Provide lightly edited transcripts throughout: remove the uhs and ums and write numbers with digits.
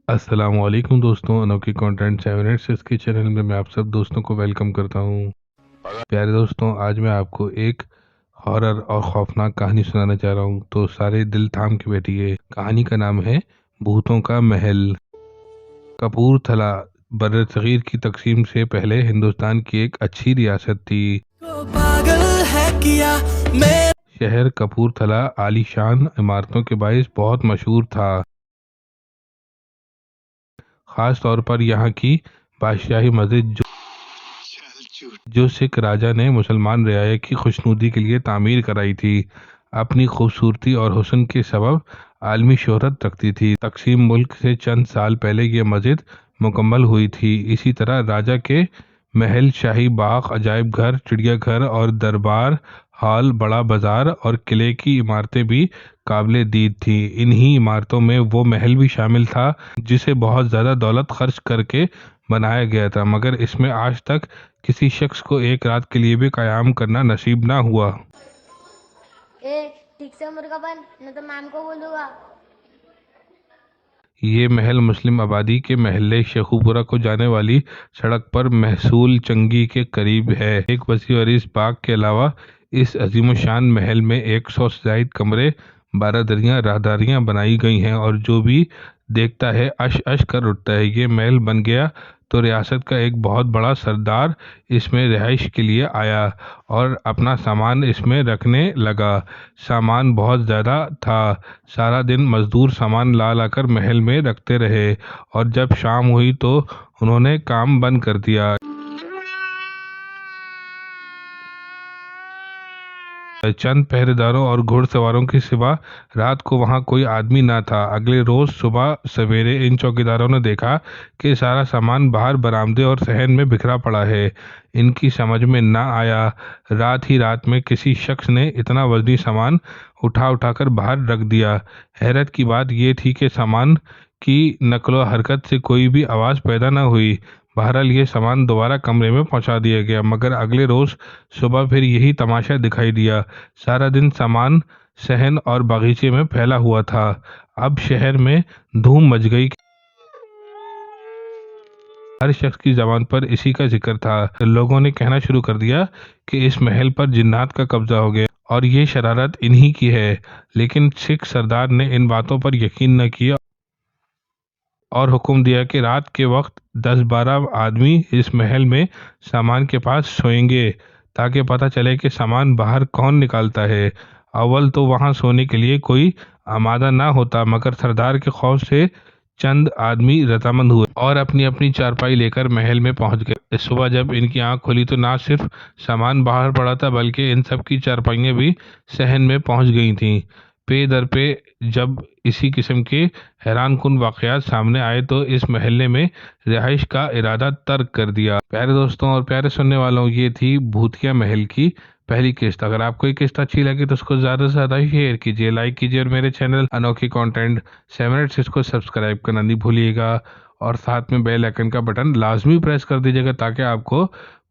अस्सलामुअलैकुम दोस्तों, अनोखी कंटेंट 7 के चैनल में मैं आप सब दोस्तों को वेलकम करता हूँ। प्यारे दोस्तों, आज मैं आपको एक हॉरर और खौफनाक कहानी सुनाने जा रहा हूँ, तो सारे दिल थाम के बैठिए। कहानी का नाम है भूतों का महल। कपूरथला बर्र-ए-सगीर की तकसीम से पहले हिंदुस्तान की एक अच्छी रियासत थी। पागल है किया शहर कपूरथला आलीशान इमारतों के बाइस बहुत मशहूर था। खास तौर पर यहाँ की बादशाही मस्जिद जो सिख राजा ने मुसलमान रियाया की खुशनुदी के लिए तामीर कराई थी, अपनी खूबसूरती और हुस्न के सबब आलमी शोहरत रखती थी। तकसीम मुल्क से चंद साल पहले ये मस्जिद मुकम्मल हुई थी। इसी तरह राजा के महल, शाही बाग, अजायब घर, चिड़ियाघर और दरबार हॉल, बड़ा बाजार और किले की इमारतें भी काबिले दीद थी। इन्हीं इमारतों में वो महल भी शामिल था जिसे बहुत ज़्यादा दौलत खर्च करके बनाया गया था, मगर इसमें आज तक किसी शख्स को एक रात के लिए भी क़याम करना नसीब ना हुआ। ठीक से मुर्गा बन, न तो मैम को बोलूँगा। ये महल मुस्लिम आबादी के महल्ले शेखुपुरा को जाने वाली सड़क पर महसूल चंगी के करीब है। एक वसी और इस बाग के अलावा इस अजीमशान महल में 100 से ज़ायद कमरे, 12 दरियाँ राहदारियाँ बनाई गई हैं और जो भी देखता है अश अश कर उठता है। ये महल बन गया तो रियासत का एक बहुत बड़ा सरदार इसमें रिहाइश के लिए आया और अपना सामान इसमें रखने लगा। सामान बहुत ज़्यादा था। सारा दिन मजदूर सामान ला लाकर महल में रखते रहे और जब शाम हुई तो उन्होंने काम बंद कर दिया। चंद पहरेदारों और घुड़सवारों के सिवा रात को वहां कोई आदमी ना था। अगले रोज सुबह सवेरे इन चौकीदारों ने देखा कि सारा सामान बाहर बरामदे और सहन में बिखरा पड़ा है। इनकी समझ में ना आया, रात ही रात में किसी शख्स ने इतना वजनी सामान उठा उठाकर बाहर रख दिया। हैरत की बात यह थी कि सामान की नकलो हरकत से कोई भी आवाज़ पैदा न हुई। बहरहाल ये सामान दोबारा कमरे में पहुंचा दिया गया, मगर अगले रोज सुबह फिर यही तमाशा दिखाई दिया। सारा दिन सामान सहन और बागीचे में फैला हुआ था। अब शहर में धूम मच गई। हर शख्स की जबान पर इसी का जिक्र था। लोगों ने कहना शुरू कर दिया कि इस महल पर जिन्नात का कब्जा हो गया और ये शरारत इन्हीं की है। लेकिन सिख सरदार ने इन बातों पर यकीन न किया और हुक्म दिया कि रात के वक्त 10-12 आदमी इस महल में सामान के पास सोएंगे ताकि पता चले कि सामान बाहर कौन निकालता है। अव्वल तो वहां सोने के लिए कोई आमादा ना होता, मगर सरदार के खौफ से चंद आदमी रजामंद हुए और अपनी अपनी चारपाई लेकर महल में पहुंच गए। सुबह जब इनकी आंख खुली तो ना सिर्फ सामान बाहर पड़ा था, बल्कि इन सब की चारपाइयाँ भी सहन में पहुंच गई थीं। पे दर पे जब इसी किस्म के हैरानकुन वाक़यात सामने आए तो इस महल्ले में रिहाइश का इरादा तर्क कर दिया। प्यारे दोस्तों और प्यारे सुनने वालों, ये थी भूतिया महल की पहली किस्त। अगर आपको ये किस्त अच्छी लगी तो उसको ज़्यादा से ज़्यादा शेयर कीजिए, लाइक कीजिए और मेरे चैनल अनोखी कंटेंट 7 को सब्सक्राइब करना नहीं भूलिएगा और साथ में बेल आइकन का बटन लाजमी प्रेस कर दीजिएगा ताकि आपको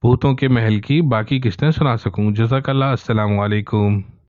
भूतों के महल की बाकी किस्तें सुना सकूं। जज़ाकल्लाह, अस्सलाम वालेकुम।